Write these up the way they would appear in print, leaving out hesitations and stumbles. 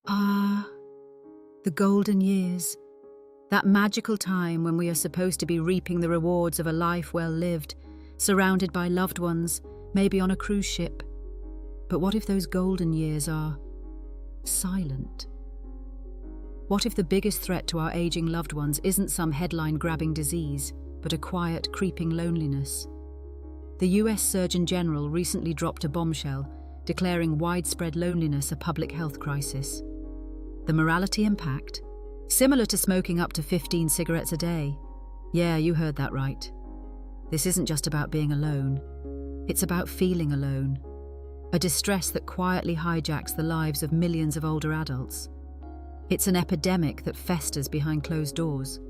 Ah, the golden years. That magical time when we are supposed to be reaping the rewards of a life well lived, surrounded by loved ones, maybe on a cruise ship. But what if those golden years are silent? What if the biggest threat to our aging loved ones isn't some headline-grabbing disease, but a quiet, creeping loneliness? The US Surgeon General recently dropped a bombshell, declaring widespread loneliness a public health crisis. The morality impact? Similar to smoking up to 15 cigarettes a day. Yeah, you heard that right. This isn't just about being alone. It's about feeling alone. A distress that quietly hijacks the lives of millions of older adults. It's an epidemic that festers behind closed doors.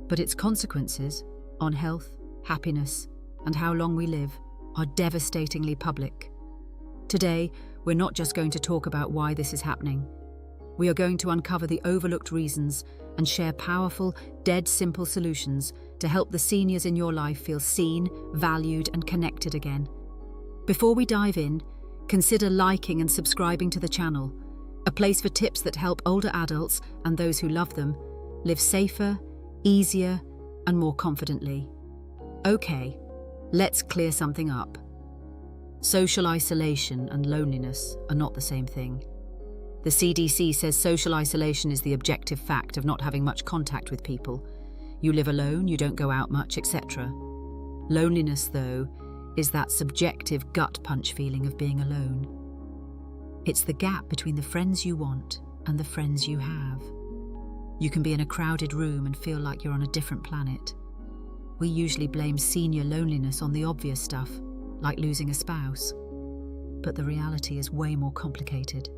But its consequences on health, happiness, and how long we live are devastatingly public. Today, we're not just going to talk about why this is happening. We are going to uncover the overlooked reasons and share powerful, dead simple solutions to help the seniors in your life feel seen, valued, and connected again. Before we dive in, consider liking and subscribing to the channel, a place for tips that help older adults and those who love them live safer, easier, and more confidently. Okay, let's clear something up. Social isolation and loneliness are not the same thing. The CDC says social isolation is the objective fact of not having much contact with people. You live alone, you don't go out much, etc. Loneliness, though, is that subjective gut punch feeling of being alone. It's the gap between the friends you want and the friends you have. You can be in a crowded room and feel like you're on a different planet. We usually blame senior loneliness on the obvious stuff, like losing a spouse. But the reality is way more complicated.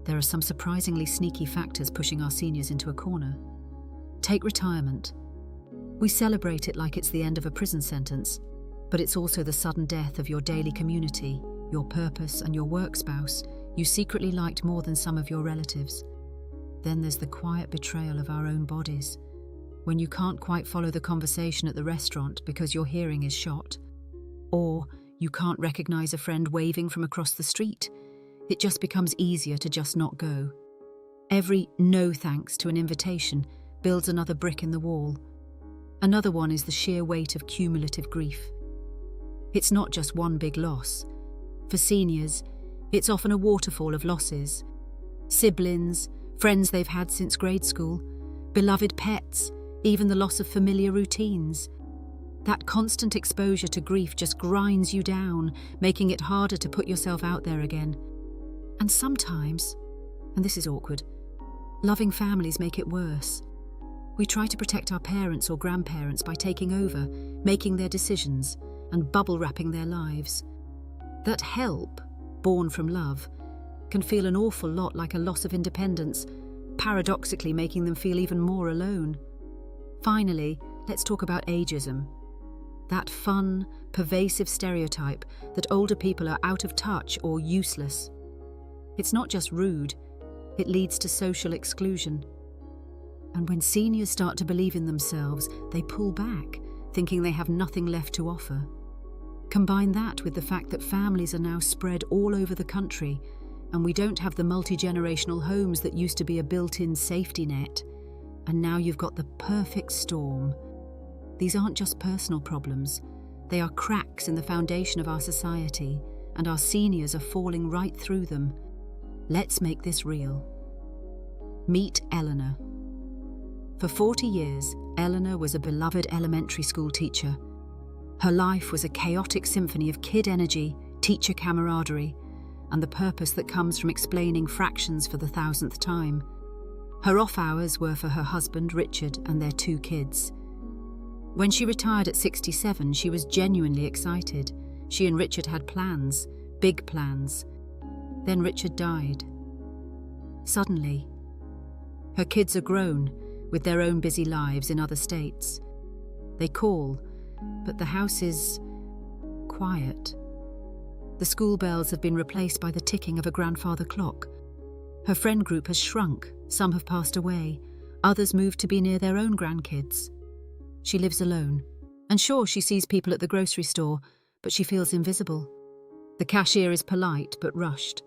There are some surprisingly sneaky factors pushing our seniors into a corner. Take retirement. We celebrate it like it's the end of a prison sentence, but it's also the sudden death of your daily community, your purpose, and your work spouse you secretly liked more than some of your relatives. Then there's the quiet betrayal of our own bodies, when you can't quite follow the conversation at the restaurant because your hearing is shot, or you can't recognize a friend waving from across the street. It just becomes easier to just not go. Every no thanks to an invitation builds another brick in the wall. Another one is the sheer weight of cumulative grief. It's not just one big loss. For seniors, it's often a waterfall of losses. Siblings, friends they've had since grade school, beloved pets, even the loss of familiar routines. That constant exposure to grief just grinds you down, making it harder to put yourself out there again. And sometimes, and this is awkward, loving families make it worse. We try to protect our parents or grandparents by taking over, making their decisions, and bubble wrapping their lives. That help, born from love, can feel an awful lot like a loss of independence, paradoxically making them feel even more alone. Finally, let's talk about ageism. That fun, pervasive stereotype that older people are out of touch or useless. It's not just rude, it leads to social exclusion. And when seniors start to believe in themselves, they pull back, thinking they have nothing left to offer. Combine that with the fact that families are now spread all over the country, and we don't have the multi-generational homes that used to be a built-in safety net. And now you've got the perfect storm. These aren't just personal problems. They are cracks in the foundation of our society, and our seniors are falling right through them. Let's make this real. Meet Eleanor. For 40 years, Eleanor was a beloved elementary school teacher. Her life was a chaotic symphony of kid energy, teacher camaraderie, and the purpose that comes from explaining fractions for the 1000th time. Her off hours were for her husband, Richard, and their 2 kids. When she retired at 67, she was genuinely excited. She and Richard had plans, big plans. Then Richard died. Suddenly. Her kids are grown, with their own busy lives in other states. They call, but the house is quiet. The school bells have been replaced by the ticking of a grandfather clock. Her friend group has shrunk, some have passed away, others moved to be near their own grandkids. She lives alone, and sure, she sees people at the grocery store, but she feels invisible. The cashier is polite but rushed.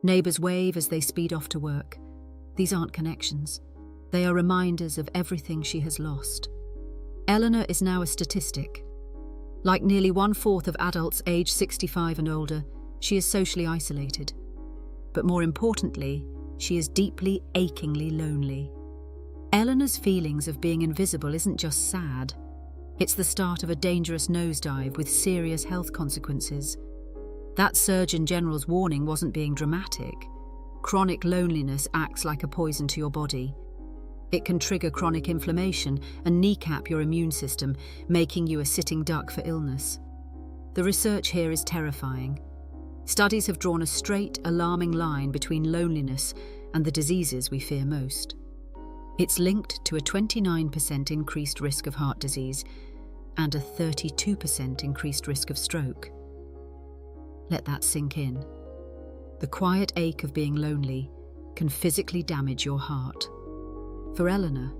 Neighbours wave as they speed off to work. These aren't connections. They are reminders of everything she has lost. Eleanor is now a statistic. Like nearly 1/4 of adults aged 65 and older, she is socially isolated. But more importantly, she is deeply, achingly lonely. Eleanor's feelings of being invisible isn't just sad. It's the start of a dangerous nosedive with serious health consequences. That Surgeon General's warning wasn't being dramatic. Chronic loneliness acts like a poison to your body. It can trigger chronic inflammation and kneecap your immune system, making you a sitting duck for illness. The research here is terrifying. Studies have drawn a straight, alarming line between loneliness and the diseases we fear most. It's linked to a 29% increased risk of heart disease and a 32% increased risk of stroke. Let that sink in. The quiet ache of being lonely can physically damage your heart. For Eleanor,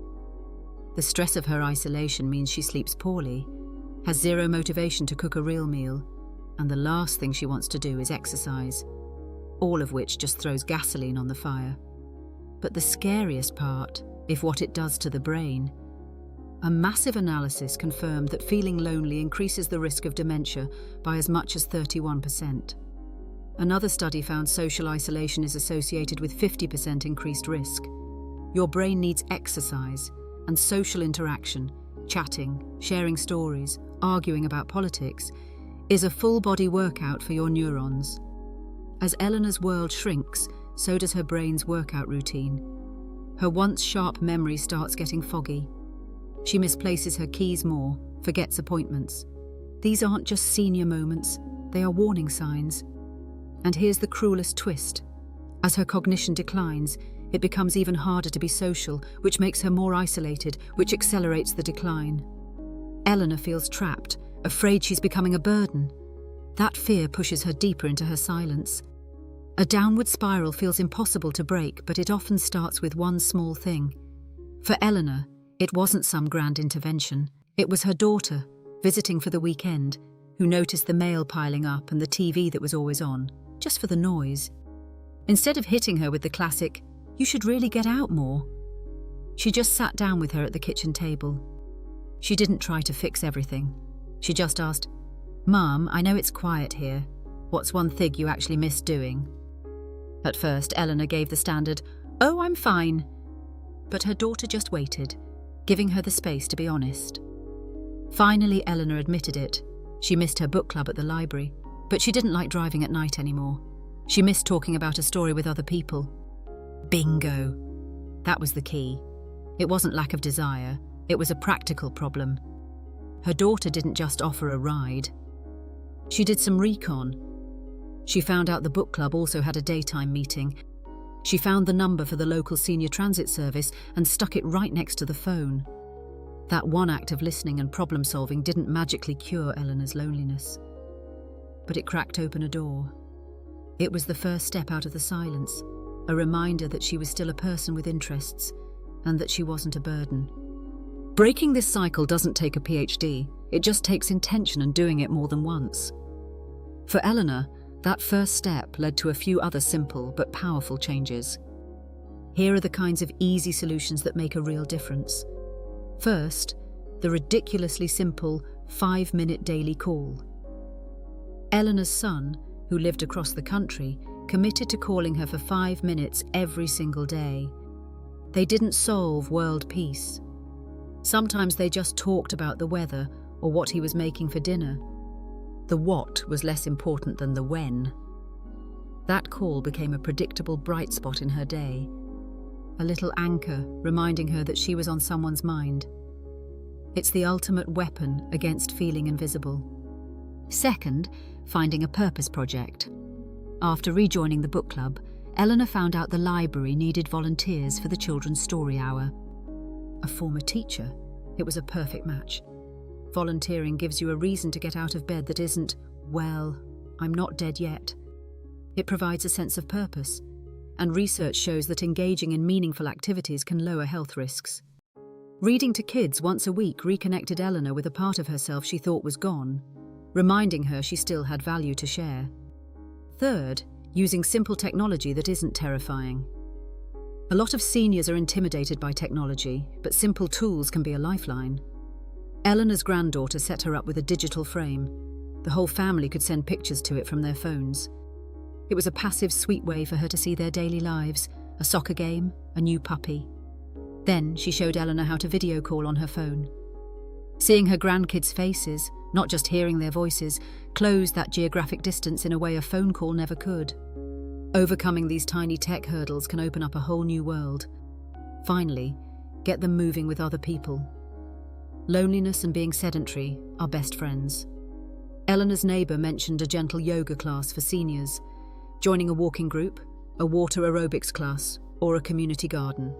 the stress of her isolation means she sleeps poorly, has zero motivation to cook a real meal, and the last thing she wants to do is exercise, all of which just throws gasoline on the fire. But the scariest part is what it does to the brain. A massive analysis confirmed that feeling lonely increases the risk of dementia by as much as 31%. Another study found social isolation is associated with 50% increased risk. Your brain needs exercise and social interaction, chatting, sharing stories, arguing about politics, is a full-body workout for your neurons. As Eleanor's world shrinks, so does her brain's workout routine. Her once sharp memory starts getting foggy. She misplaces her keys more, forgets appointments. These aren't just senior moments, they are warning signs. And here's the cruelest twist. As her cognition declines, it becomes even harder to be social, which makes her more isolated, which accelerates the decline. Eleanor feels trapped, afraid she's becoming a burden. That fear pushes her deeper into her silence. A downward spiral feels impossible to break, but it often starts with one small thing. For Eleanor, it wasn't some grand intervention. It was her daughter, visiting for the weekend, who noticed the mail piling up and the TV that was always on, just for the noise. Instead of hitting her with the classic, "You should really get out more," she just sat down with her at the kitchen table. She didn't try to fix everything. She just asked, "Mum, I know it's quiet here. What's one thing you actually miss doing?" At first, Eleanor gave the standard, "Oh, I'm fine." But her daughter just waited, giving her the space to be honest. Finally, Eleanor admitted it. She missed her book club at the library, but she didn't like driving at night anymore. She missed talking about a story with other people. Bingo! That was the key. It wasn't lack of desire, it was a practical problem. Her daughter didn't just offer a ride. She did some recon. She found out the book club also had a daytime meeting. She found the number for the local senior transit service and stuck it right next to the phone. That one act of listening and problem solving didn't magically cure Eleanor's loneliness. But it cracked open a door. It was the first step out of the silence, a reminder that she was still a person with interests, and that she wasn't a burden. Breaking this cycle doesn't take a PhD, it just takes intention and doing it more than once. For Eleanor, that first step led to a few other simple but powerful changes. Here are the kinds of easy solutions that make a real difference. First, the ridiculously simple 5-minute daily call. Eleanor's son, who lived across the country, committed to calling her for 5 minutes every single day. They didn't solve world peace. Sometimes they just talked about the weather or what he was making for dinner. The what was less important than the when. That call became a predictable bright spot in her day, a little anchor reminding her that she was on someone's mind. It's the ultimate weapon against feeling invisible. Second, finding a purpose project. After rejoining the book club, Eleanor found out the library needed volunteers for the children's story hour. A former teacher, it was a perfect match. Volunteering gives you a reason to get out of bed that isn't, "Well, I'm not dead yet." It provides a sense of purpose, and research shows that engaging in meaningful activities can lower health risks. Reading to kids once a week reconnected Eleanor with a part of herself she thought was gone, reminding her she still had value to share. Third, using simple technology that isn't terrifying. A lot of seniors are intimidated by technology, but simple tools can be a lifeline. Eleanor's granddaughter set her up with a digital frame. The whole family could send pictures to it from their phones. It was a passive, sweet way for her to see their daily lives, a soccer game, a new puppy. Then she showed Eleanor how to video call on her phone. Seeing her grandkids' faces, not just hearing their voices, closed that geographic distance in a way a phone call never could. Overcoming these tiny tech hurdles can open up a whole new world. Finally, get them moving with other people. Loneliness and being sedentary are best friends. Eleanor's neighbour mentioned a gentle yoga class for seniors, joining a walking group, a water aerobics class, or a community garden.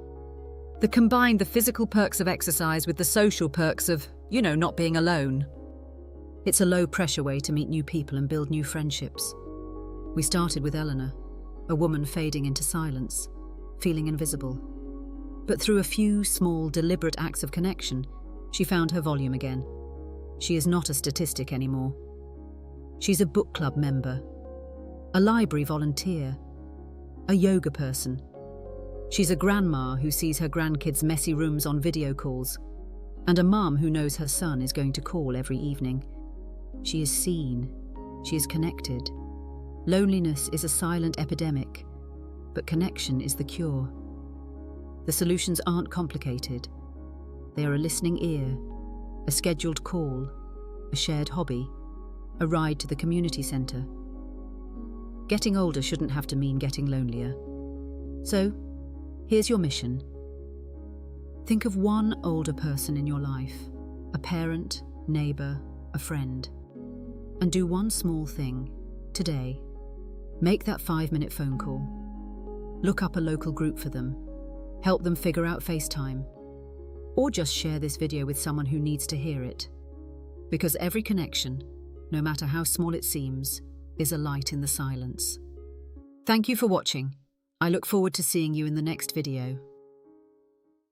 They combined the physical perks of exercise with the social perks of, not being alone. It's a low-pressure way to meet new people and build new friendships. We started with Eleanor, a woman fading into silence, feeling invisible. But through a few small, deliberate acts of connection, she found her volume again. She is not a statistic anymore. She's a book club member, a library volunteer, a yoga person. She's a grandma who sees her grandkids' messy rooms on video calls, and a mum who knows her son is going to call every evening. She is seen. She is connected. Loneliness is a silent epidemic, but connection is the cure. The solutions aren't complicated. They are a listening ear, a scheduled call, a shared hobby, a ride to the community centre. Getting older shouldn't have to mean getting lonelier. So, here's your mission. Think of one older person in your life, a parent, neighbour, a friend, and do one small thing today. Make that 5-minute phone call. Look up a local group for them. Help them figure out FaceTime. Or just share this video with someone who needs to hear it. Because every connection, no matter how small it seems, is a light in the silence. Thank you for watching. I look forward to seeing you in the next video.